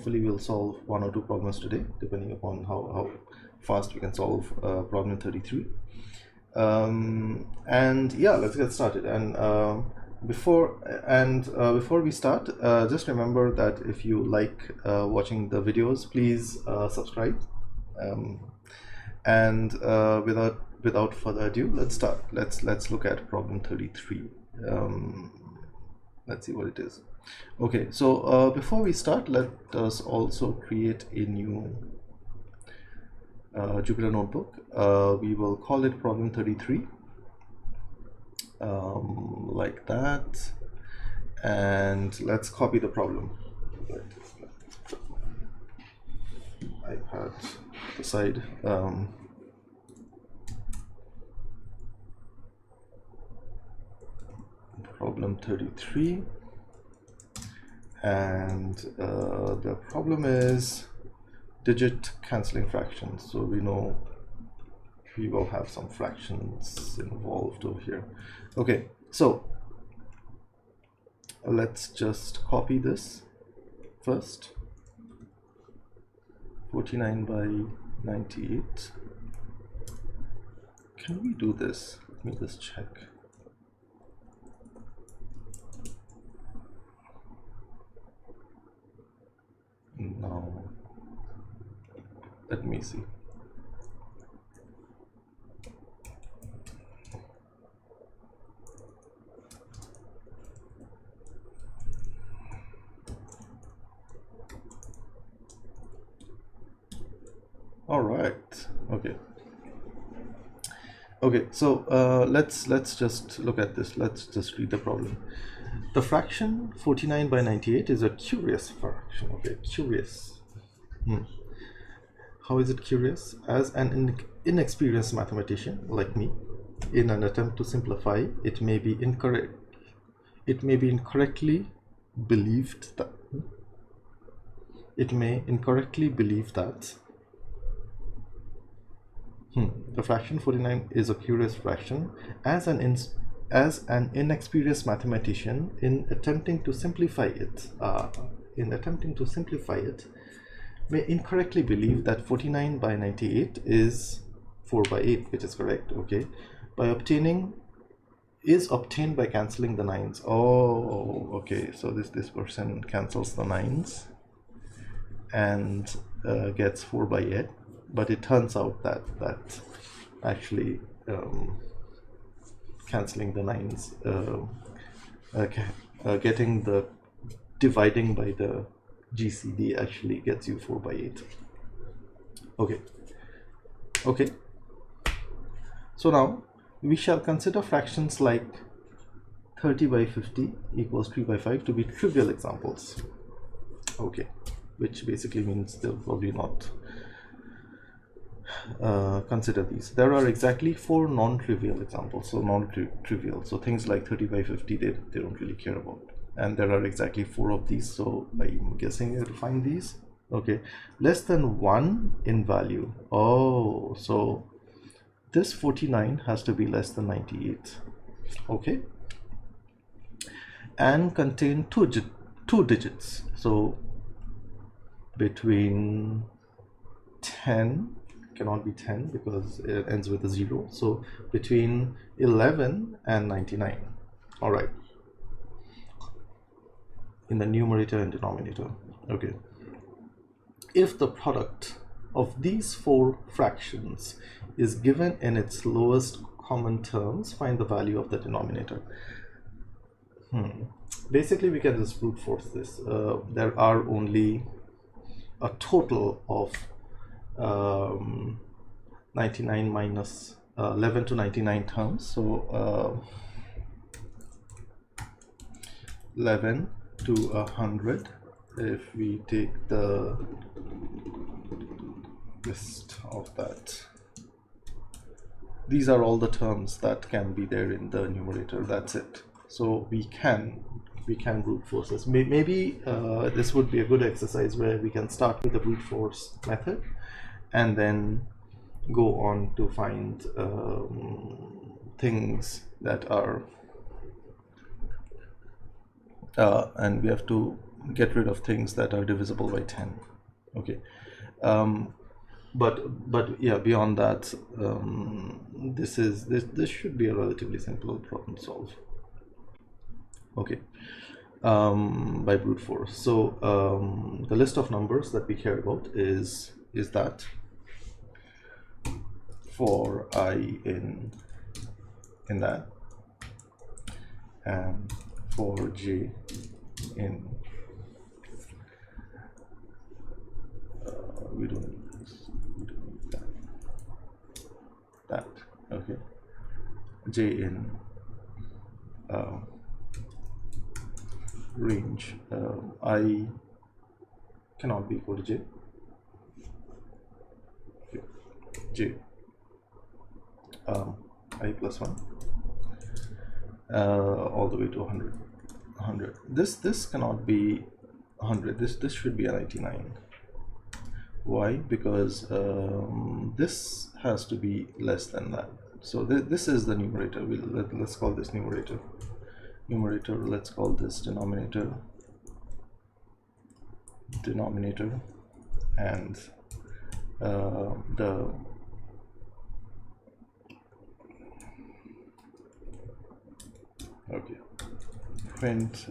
hopefully we'll solve 1 or 2 problems today, depending upon how fast we can solve problem 33. And yeah, let's get started. And before we start, just remember that if you like watching the videos, please subscribe. And without further ado, let's start. Let's look at problem 33. Let's see what it is. Okay, so before we start, let us also create a new Jupyter notebook. We will call it problem 33, like that, and let's copy the problem. iPad aside. Problem 33, and the problem is digit cancelling fractions. So we know we will have some fractions involved over here. Okay, so let's just copy this first. 49 by 98. Can we do this? Let me just check. No. Let me see. All right. Okay. Okay. So let's just look at this. Let's just read the problem. The fraction 49 by 98 is a curious fraction. Okay, curious. How is it curious? As an inexperienced mathematician like me, in an attempt to simplify, it may be incorrectly believed that the fraction 49 is a curious fraction. As an inexperienced mathematician, in attempting to simplify it, may incorrectly believe that 49 by 98 is 4 by 8, which is correct. Okay, obtained by cancelling the 9s. Oh, okay. So this person cancels the 9s and gets 4 by 8, but it turns out that actually cancelling the 9s, getting the dividing by the GCD actually gets you 4 by 8. Okay. So now we shall consider fractions like 30 by 50 equals 3 by 5 to be trivial examples. Okay, which basically means they'll probably not consider these. There are exactly 4 non-trivial examples. So non-trivial, so things like 30 by 50 they don't really care about. And there are exactly 4 of these, so I'm guessing you have to find these. Okay, less than 1 in value. Oh, so this 49 has to be less than 98. Okay, and contain two digits. So between 10, cannot be 10 because it ends with a 0. So between 11 and 99. All right. In the numerator and denominator. Okay, if the product of these 4 fractions is given in its lowest common terms, find the value of the denominator. Basically we can just brute force this. There are only a total of 99 minus 11 to 99 terms, so 11 to 100. If we take the list of that, these are all the terms that can be there in the numerator. That's it. So we can brute force this. Maybe this would be a good exercise where we can start with the brute force method and then go on to find things that are and we have to get rid of things that are divisible by 10. Okay. But yeah, beyond that, this should be a relatively simple problem to solve. Okay. By brute force. So the list of numbers that we care about is that for I in that, and for j in we don't need this, we don't need that. Okay, j in range I cannot be equal to j. Okay. J I plus 1 all the way to 100. This cannot be 100. This should be a 99. Why? Because this has to be less than that. So this is the numerator. Let's call this numerator. Let's call this denominator, and the okay, print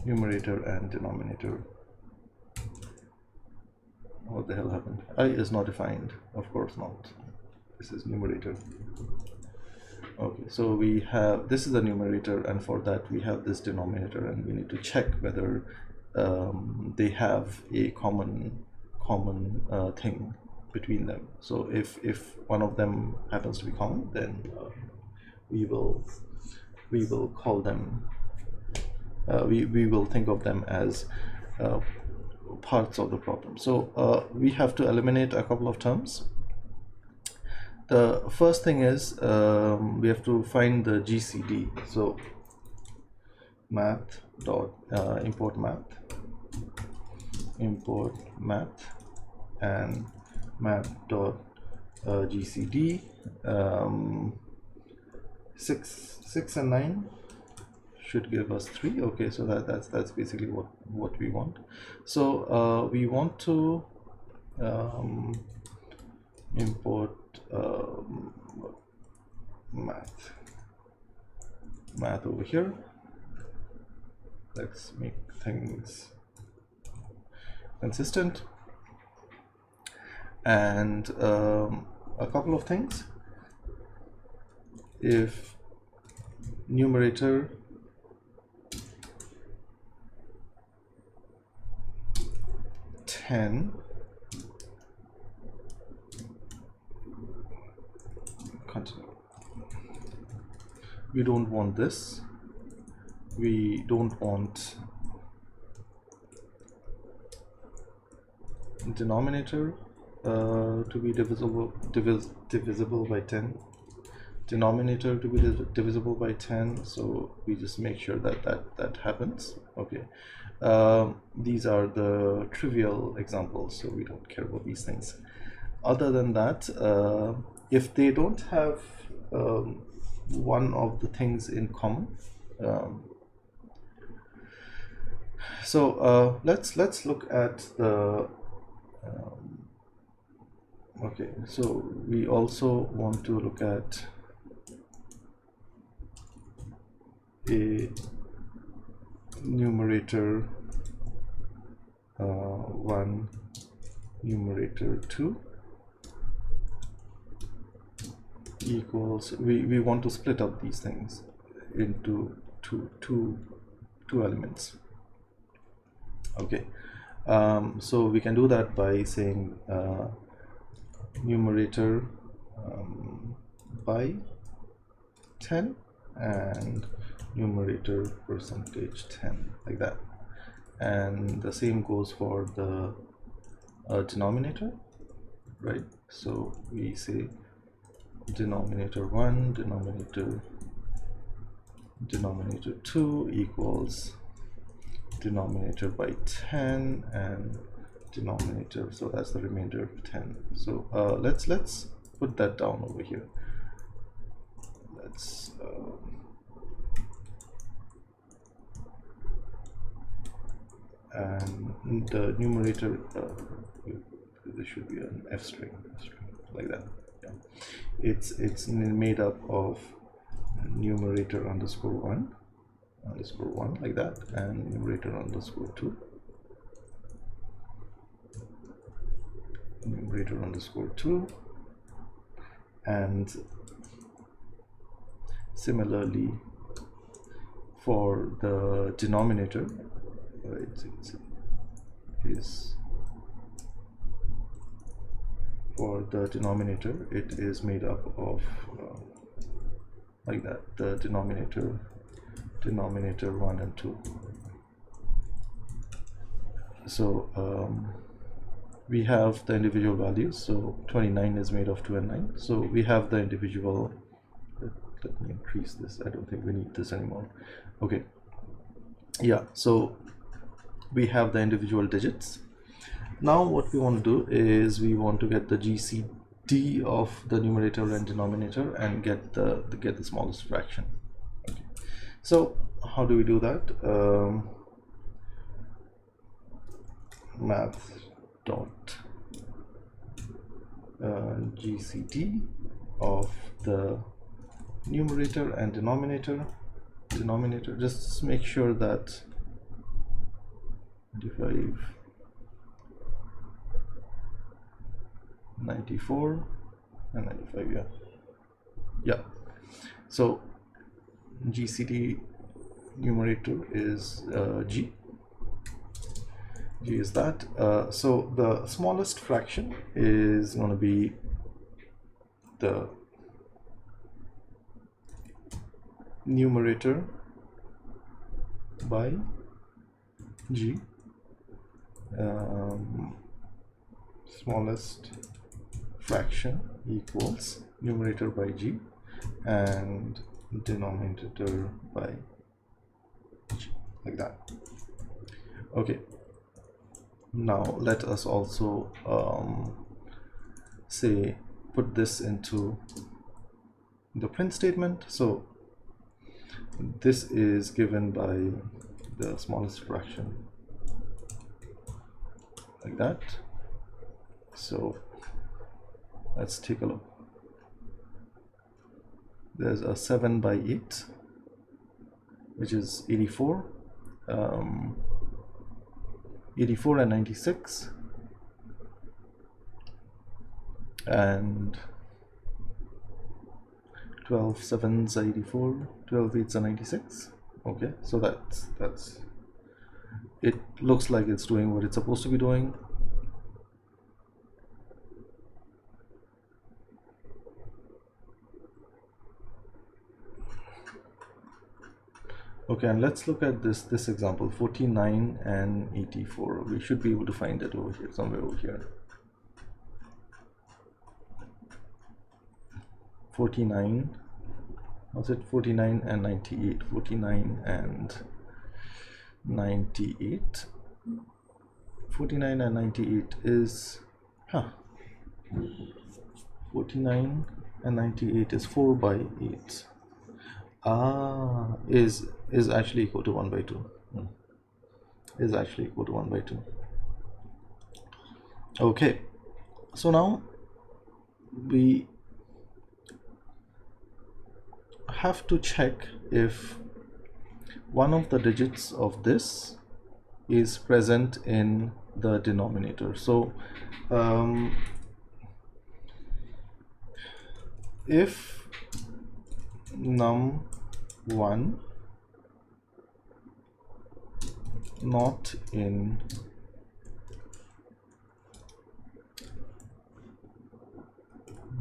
numerator and denominator. What the hell happened? I is not defined. Of course not. This is numerator. Okay, so we have, this is the numerator, and for that we have this denominator, and we need to check whether they have a common thing between them. So if one of them happens to be common, then we will call them, we will think of them as parts of the problem. So we have to eliminate a couple of terms. The first thing is we have to find the GCD. So math dot import math and math dot GCD. 6 and 9 should give us 3. Okay, so that's basically what we want. So we want to import math over here. Let's make things consistent, and a couple of things. If numerator continue. We don't want this. We don't want denominator to be divisible by 10. Denominator to be divisible by 10. So we just make sure that happens. Okay. These are the trivial examples, so we don't care about these things. Other than that, if they don't have one of the things in common, so let's look at the okay, so we also want to look at a numerator 1, numerator 2 equals, we want to split up these things into two elements. Okay, so we can do that by saying numerator by 10 and numerator percentage 10, like that. And the same goes for the denominator, right? So we say denominator 1, denominator 2 equals denominator by 10 and denominator, so that's the remainder of 10. So let's put that down over here. Let's and the numerator, there should be an f string like that. Yeah. It's made up of numerator underscore 1 like that, and numerator underscore 2, numerator underscore 2, and similarly for the denominator, it is made up of like that, the denominator 1 and 2. So we have the individual values. So 29 is made of 2 and 9. So we have the individual. Let me increase this. I don't think we need this anymore. Okay. Yeah. So we have the individual digits. Now what we want to do is we want to get the GCD of the numerator and denominator and get the smallest fraction. Okay. So how do we do that? Math dot GCD of the numerator and denominator. Just make sure that 25, 94 and 95. Yeah. So GCD numerator is G is that. So the smallest fraction is going to be the numerator by G. Smallest fraction equals numerator by G and denominator by G, like that. Okay. Now let us also say put this into the print statement. So this is given by the smallest fraction, like that. So let's take a look. There's a 7 by 8, which is 84. 84 and 96, and 12 7s are 84, 12 8s are 96. Okay, so that's it. Looks like it's doing what it's supposed to be doing. Okay, and let's look at this example, 49 and 84. We should be able to find it over here, somewhere over here. 49, was it 49 and 98? 49 and 98. 49 and 98 is 49 and 98 is 4 by 8. Is actually equal to 1 by 2. Is actually equal to 1 by 2. Okay, so now we have to check if one of the digits of this is present in the denominator. So if num1 not in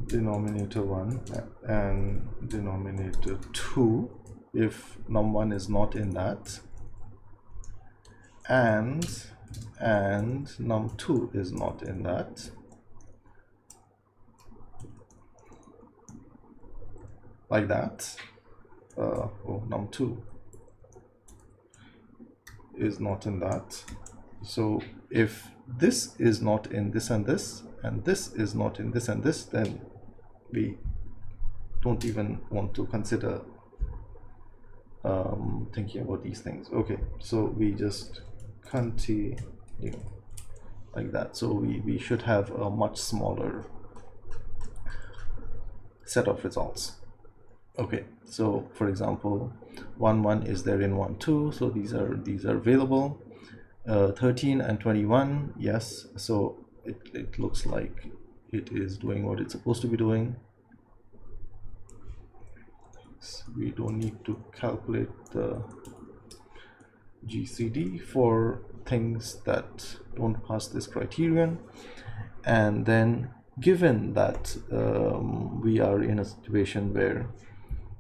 denominator 1 and denominator 2, if num1 is not in that, and num2 is not in that, like that. Num2 is not in that. So if this is not in this and this, and this is not in this and this, then we don't even want to consider thinking about these things. Okay, so we just continue, like that. So we should have a much smaller set of results. Okay, so for example, 1 1 is there in 1 2, so these are available. 13 and 21, yes, so it looks like it is doing what it's supposed to be doing. So we don't need to calculate the GCD for things that don't pass this criterion. And then given that we are in a situation where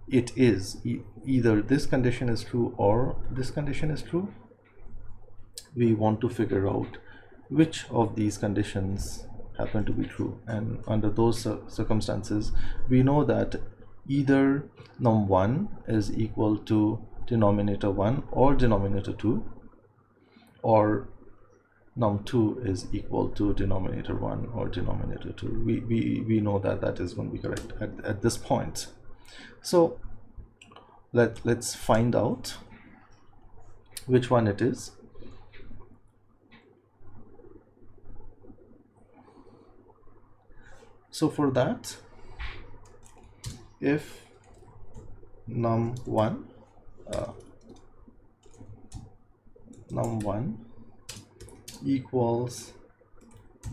it is either this condition is true or this condition is true, we want to figure out which of these conditions happen to be true. And under those circumstances, we know that either num1 is equal to denominator 1 or denominator 2, or num2 is equal to denominator 1 or denominator 2. We know that that is going to be correct at this point. So let's find out which one it is. So for that, if num1 equals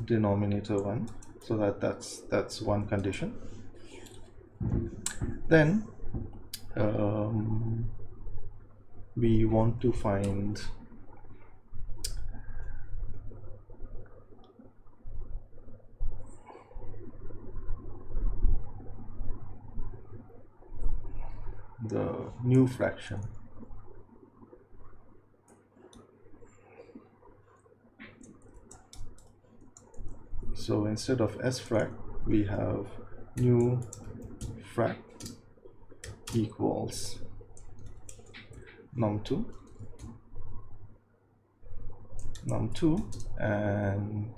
denominator 1, so that's one condition, then we want to find the new fraction. So instead of s frac, we have new frac equals num2 and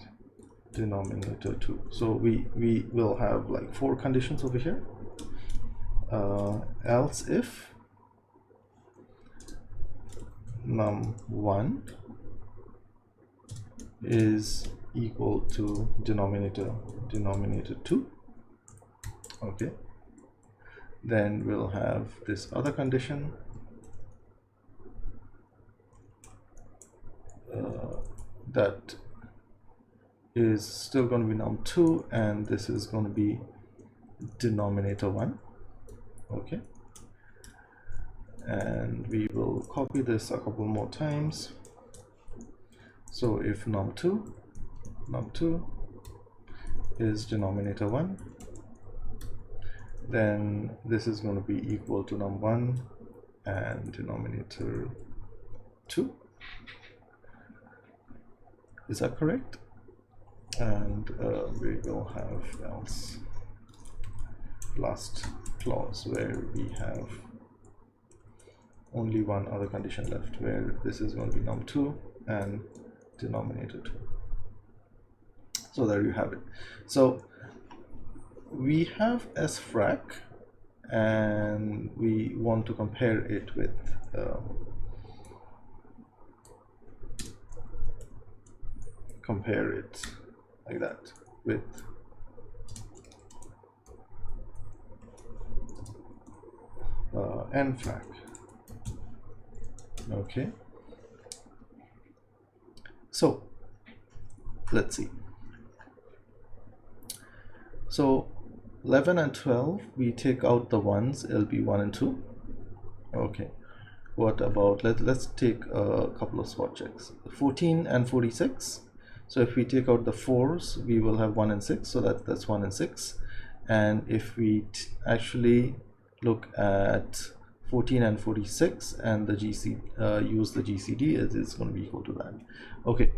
denominator 2. So we will have like 4 conditions over here. Else if num1 is equal to denominator 2, okay, then we'll have this other condition that is still going to be num2, and this is going to be denominator 1, okay, and we will copy this a couple more times. So if num2 is denominator 1, then this is going to be equal to num1 and denominator 2. Is that correct? And we will have else last clause, where we have only one other condition left, where this is going to be num2 and denominator 2. So there you have it. So we have s frac, and we want to compare it with compare it like that with n frac. Okay, so let's see. So 11 and 12, we take out the ones, it'll be 1 and 2. Okay, what about, let's take a couple of spot checks. 14 and 46. So if we take out the 4s, we will have 1 and 6, so that's 1 and 6. And if we actually look at 14 and 46 and the use the GCD, it is going to be equal to that. Okay,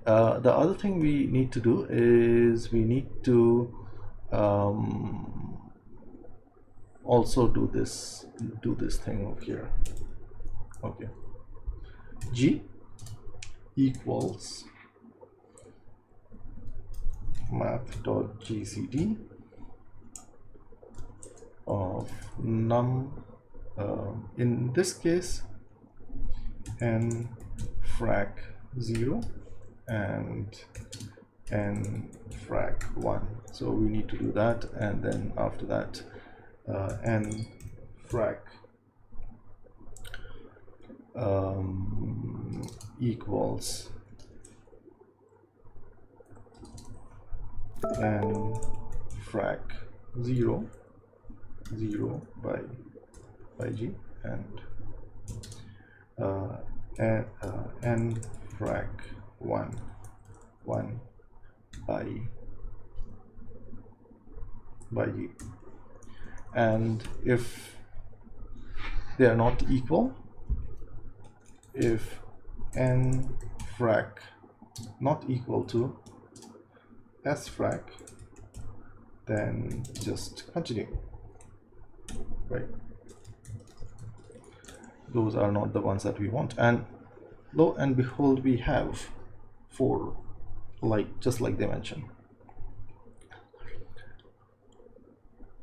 the other thing we need to do is we need to also do this thing over here. Okay, G equals math.gcd of num, in this case, n frac 0 and n frac 1. So we need to do that, and then after that n frac equals n frac 0 by g and n frac 1 by g. And if they are not equal, if n frac not equal to s frac, then just continue, right? Those are not the ones that we want, and lo and behold, we have 4, just like they mentioned.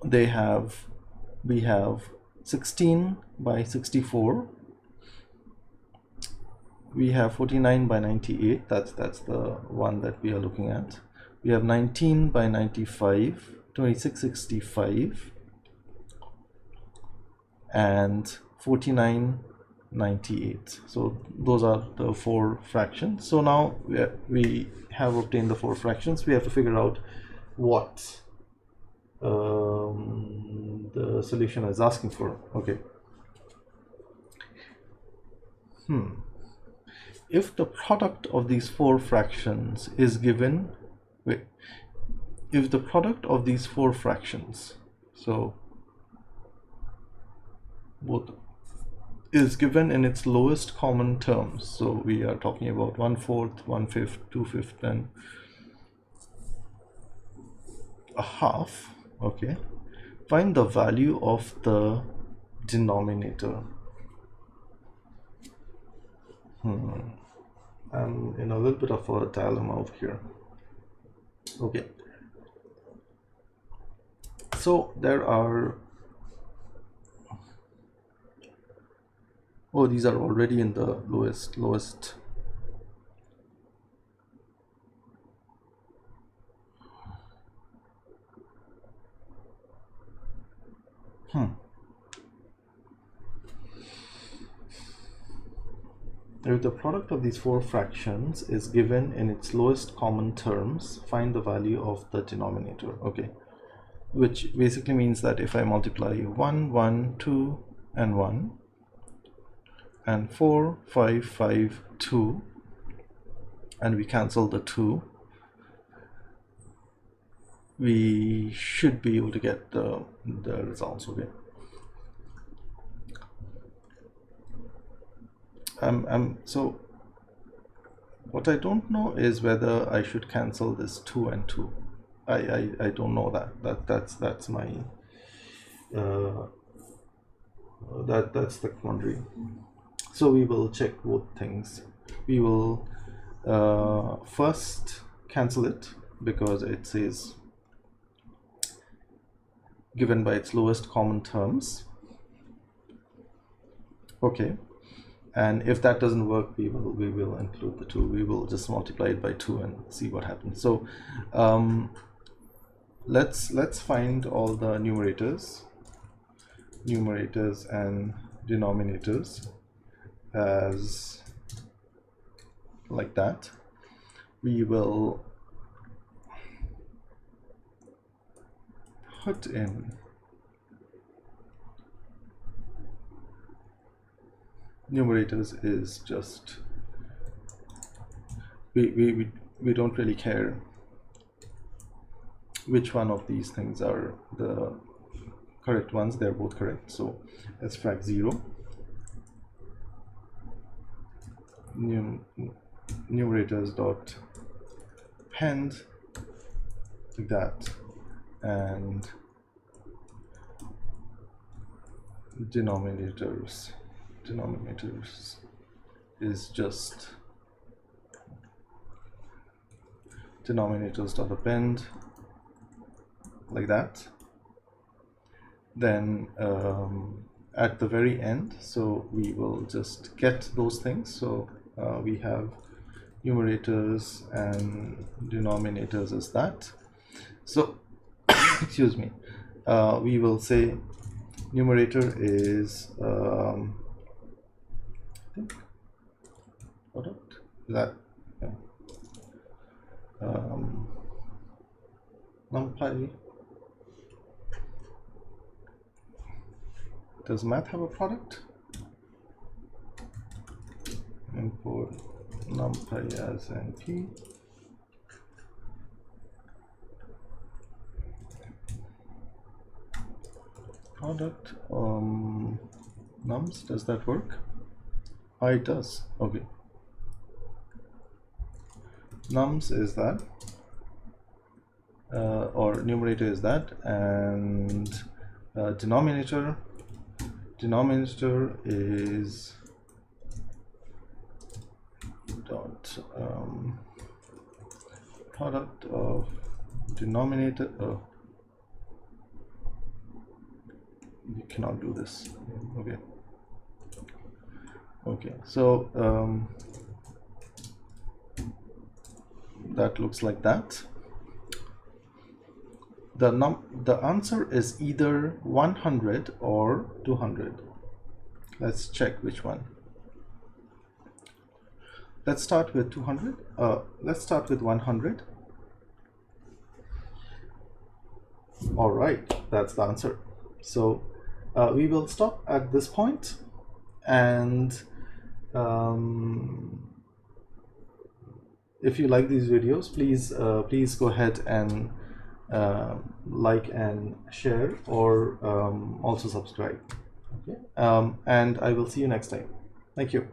We have 16 by 64, we have 49 by 98, that's the one that we are looking at. We have 19 by 95, 2665, and 4998. So those are the 4 fractions. So now we have obtained the 4 fractions. We have to figure out what the solution is asking for. Okay. If the product of these 4 fractions is given, if the product of these 4 fractions, so both, is given in its lowest common terms, so we are talking about 1/4, 1/5, 2/5, and a half, okay, find the value of the denominator. I'm in a little bit of a dilemma over here. Okay, so there are, oh, these are already in the lowest. If the product of these 4 fractions is given in its lowest common terms, find the value of the denominator. Okay, which basically means that if I multiply 1, 1, 2, and 1, and 4, 5, 5, 2, and we cancel the 2, we should be able to get the results. Okay. So what I don't know is whether I should cancel this 2 and 2. I don't know that's my that's the quandary. So we will check both things. We will first cancel it because it says given by its lowest common terms. Okay. And if that doesn't work, we will include the 2. We will just multiply it by 2 and see what happens. So let's find all the numerators and denominators as like that. We will put in numerators is just, we don't really care which one of these things are the correct ones. They're both correct. So s frac 0, numerators dot append like that, and denominators is just denominators dot append like that. Then at the very end, so we will just get those things. So we have numerators and denominators is that. So excuse me, we will say numerator is I think product, that yeah. NumPy. Does math have a product? Import NumPy as np. Product nums, does that work? It does. Okay, nums is that, or numerator is that, and denominator is dot product of denominator. You cannot do this. Okay, so that looks like that. The answer is either 100 or 200. Let's check which one. Let's start with 200. Let's start with 100. All right, that's the answer. So we will stop at this point, and if you like these videos, please go ahead and like and share, or also subscribe. Okay, and I will see you next time. Thank you.